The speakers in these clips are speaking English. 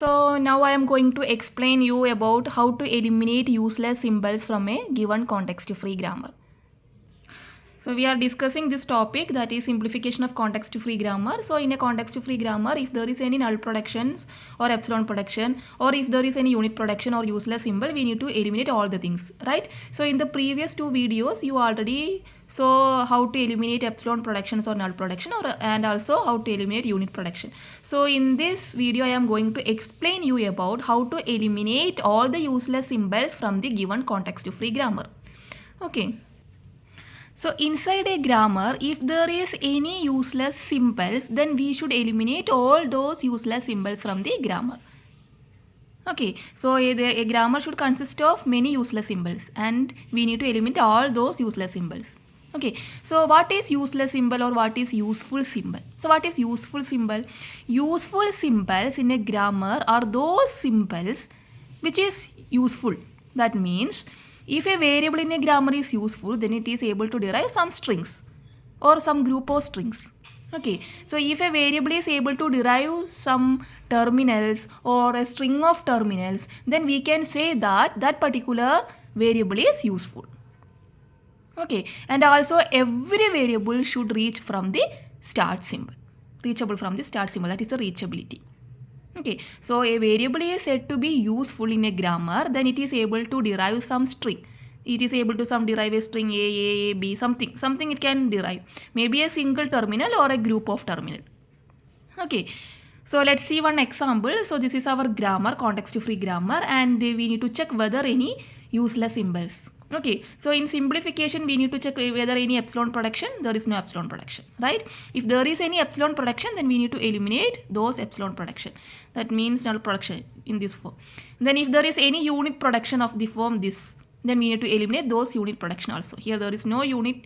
So now I am going to explain you about how to eliminate useless symbols from a given context-free grammar. So we are discussing this topic, that is simplification of context-free grammar. So in a context-free grammar, if there is any null productions or epsilon production, or if there is any unit production or useless symbol, we need to eliminate all the things, right? So in the previous two videos, you already saw how to eliminate epsilon productions or null production, and also how to eliminate unit production. So in this video, I am going to explain you about how to eliminate all the useless symbols from the given context-free grammar. Okay. So inside a grammar, if there is any useless symbols, then we should eliminate all those useless symbols from the grammar. Okay, so a grammar should consist of many useless symbols, and we need to eliminate all those useless symbols. Okay, so what is useless symbol or what is useful symbol? So what is useful symbol? Useful symbols in a grammar are those symbols which is useful. That means if a variable in a grammar is useful, then it is able to derive some strings or some group of strings. Okay, so if a variable is able to derive some terminals or a string of terminals, then we can say that that particular variable is useful. Okay, and also every variable should reach from the start symbol, reachable from the start symbol, that is a reachability. Okay, so a variable is said to be useful in a grammar, then it is able to derive some string. It is able to derive a string A, B, something it can derive. Maybe a single terminal or a group of terminal. Okay, so let's see one example. So this is our grammar, context-free grammar, and we need to check whether any useless symbols. Okay, so in simplification, we need to check whether any epsilon production. There is no epsilon production, right? If there is any epsilon production, then we need to eliminate those epsilon production. That means null production in this form. Then if there is any unit production of the form this, then we need to eliminate those unit production also. Here there is no unit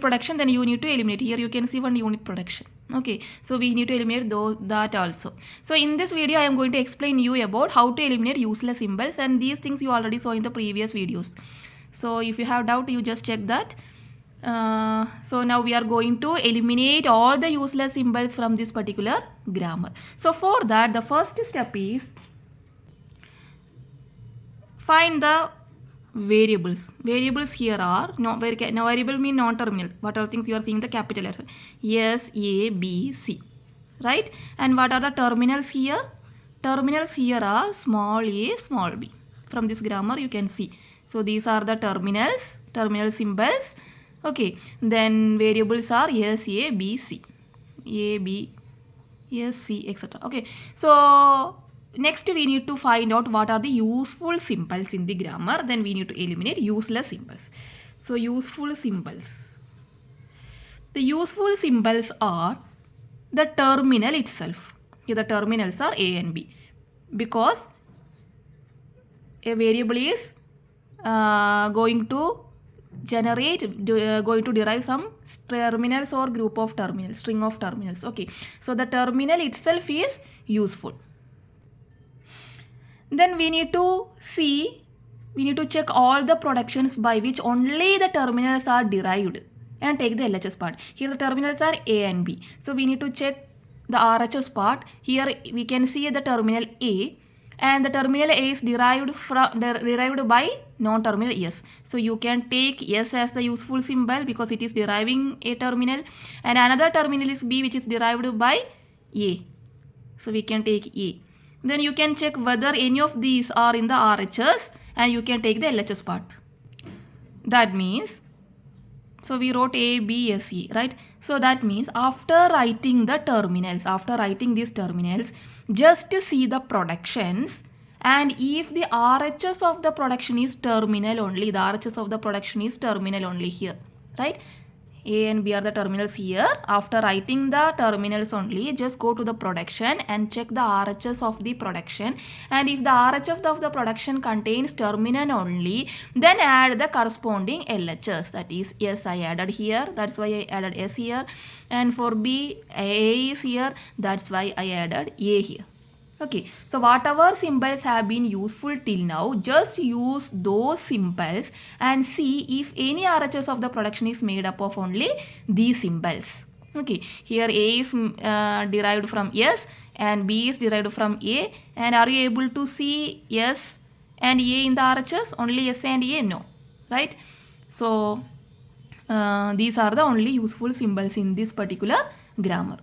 production, then you need to eliminate. Here you can see one unit production. Okay, so we need to eliminate that also. So in this video I am going to explain you about how to eliminate useless symbols, and these things you already saw in the previous videos. So if you have doubt, you just check that. So now we are going to eliminate all the useless symbols from this particular grammar. So for that, the first step is find the variables. Variables here are variable mean non-terminal. What are things you are seeing the capital letter S, A, B, C, right? And what are the terminals here? Terminals here are small a, small b. From this grammar you can see. So these are the terminal symbols. Okay, then variables are S, A, B, C, A, B, S, C, etc. Okay, so next we need to find out what are the useful symbols in the grammar. Then we need to eliminate useless symbols. So useful symbols. The useful symbols are the terminal itself. Here the terminals are A and B, because a variable is going to derive some terminals or group of terminals, string of terminals. Okay, so the terminal itself is useful. Then we need to check all the productions by which only the terminals are derived and take the LHS part. Here the terminals are A and B. So we need to check the RHS part. Here we can see the terminal A, and the terminal A is derived by non-terminal S. So you can take S as the useful symbol because it is deriving a terminal, and another terminal is B, which is derived by A. So we can take A. Then you can check whether any of these are in the RHS, and you can take the LHS part. That means, so we wrote A, B, S, E, right? So that means after writing these terminals, just see the productions, and if the RHS of the production is terminal only, here, right? A and B are the terminals here. After writing the terminals only, just go to the production and check the RHS of the production. And if the RHS of the production contains terminal only, then add the corresponding LHS. That is, S I added here. That's why I added S here. And for B, A is here. That's why I added A here. Okay, so whatever symbols have been useful till now, just use those symbols and see if any RHS of the production is made up of only these symbols. Okay, here A is derived from S and B is derived from A. And are you able to see S and A in the RHS? Only S and A? No. Right? So, these are the only useful symbols in this particular grammar.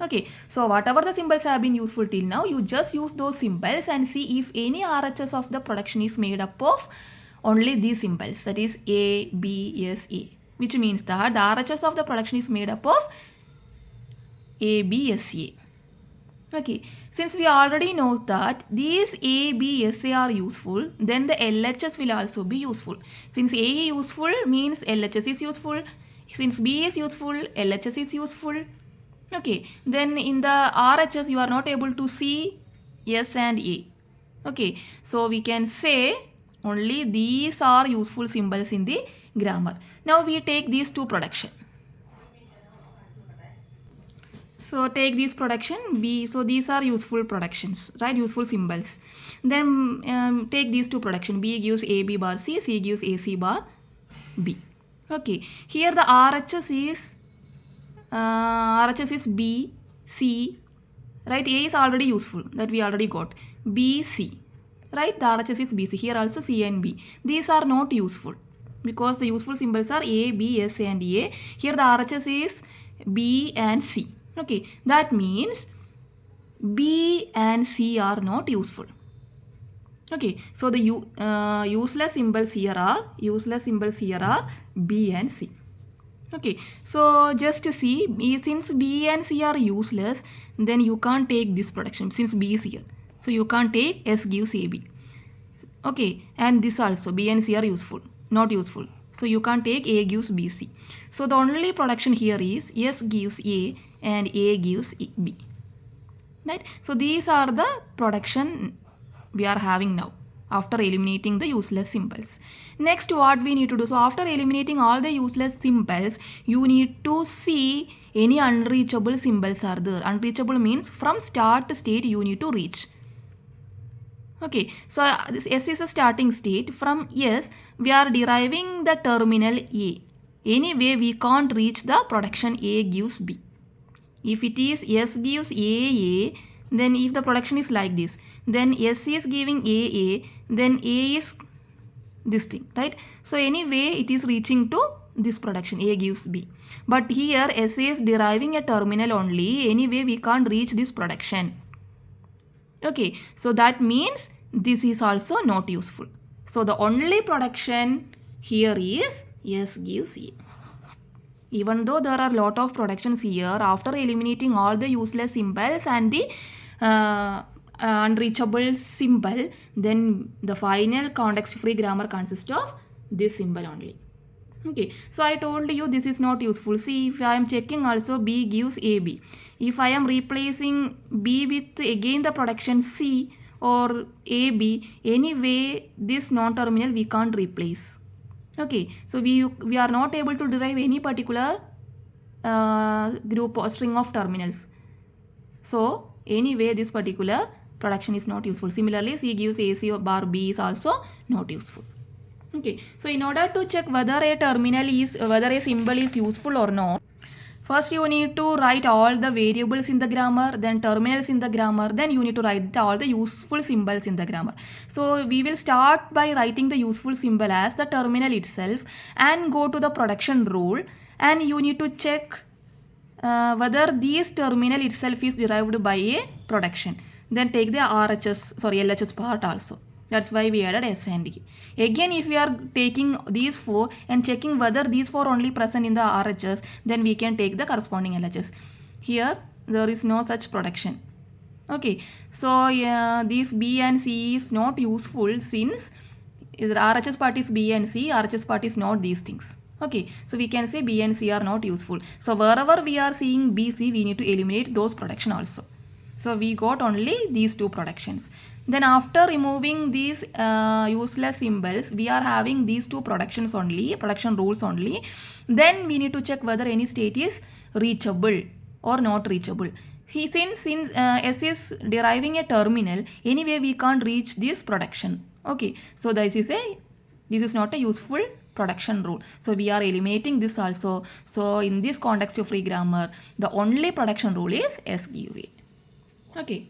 Okay, so whatever the symbols have been useful till now, you just use those symbols and see if any RHS of the production is made up of only these symbols, that is A, B, S, A, which means that the RHS of the production is made up of A, B, S, A. Okay, since we already know that these A, B, S, A are useful, then the LHS will also be useful. Since A is useful means LHS is useful. Since B is useful, LHS is useful. Okay, then in the RHS you are not able to see S and A. Okay, so we can say only these are useful symbols in the grammar. Now we take these two production. So take this production B. So these are useful productions, right? Useful symbols. Then take these two production. B gives AB bar C, C gives AC bar B. Okay, here the RHS is B, C, right? A is already useful, that we already got. B, C, right? The RHS is B, C. Here also C and B. These are not useful because the useful symbols are A, B, S and A. Here the RHS is B and C. Okay, that means B and C are not useful. Okay, so the useless symbols here are B and C. Okay, so just see, since B and C are useless, then you can't take this production since B is here. So you can't take S gives AB. Okay, and this also B and C are useful, not useful. So you can't take A gives BC. So the only production here is S gives A and A gives B. Right? So these are the production we are having now after eliminating the useless symbols. Next, what we need to do? So after eliminating all the useless symbols, you need to see any unreachable symbols are there. Unreachable means from start state you need to reach. Okay, so this S is a starting state. From S, we are deriving the terminal A. Anyway, we can't reach the production A gives B. If it is S gives A, then if the production is like this, then S is giving A, then A is this thing, right? So anyway, it is reaching to this production, A gives B. But here, S is deriving a terminal only. Anyway, we can't reach this production. Okay, so that means this is also not useful. So the only production here is S gives A. Even though there are a lot of productions here, after eliminating all the useless symbols and the unreachable symbol, then the final context-free grammar consists of this symbol only. Okay, so I told you this is not useful. See, if I am checking also B gives AB. If I am replacing B with again the production C or AB, anyway this non-terminal we can't replace. Okay, so we are not able to derive any particular group or string of terminals. So anyway this particular production is not useful. Similarly, C gives AC bar B is also not useful. Okay, so in order to check whether a symbol is useful or not, first you need to write all the variables in the grammar, then terminals in the grammar, then you need to write all the useful symbols in the grammar. So we will start by writing the useful symbol as the terminal itself and go to the production rule, and you need to check whether this terminal itself is derived by a production. Then take the LHS part also. That's why we added S and E. Again, if we are taking these four and checking whether these four only present in the RHS, then we can take the corresponding LHS. Here, there is no such production. Okay, so these B and C is not useful since the RHS part is B and C, RHS part is not these things. Okay, so we can say B and C are not useful. So wherever we are seeing B, C, we need to eliminate those production also. So we got only these two productions. Then after removing these useless symbols, we are having these two production rules only. Then we need to check whether any state is reachable or not reachable. Since S is deriving a terminal, anyway we can't reach this production. Okay, so this is not a useful production rule. So we are eliminating this also. So in this context free grammar, the only production rule is SUV. Okay.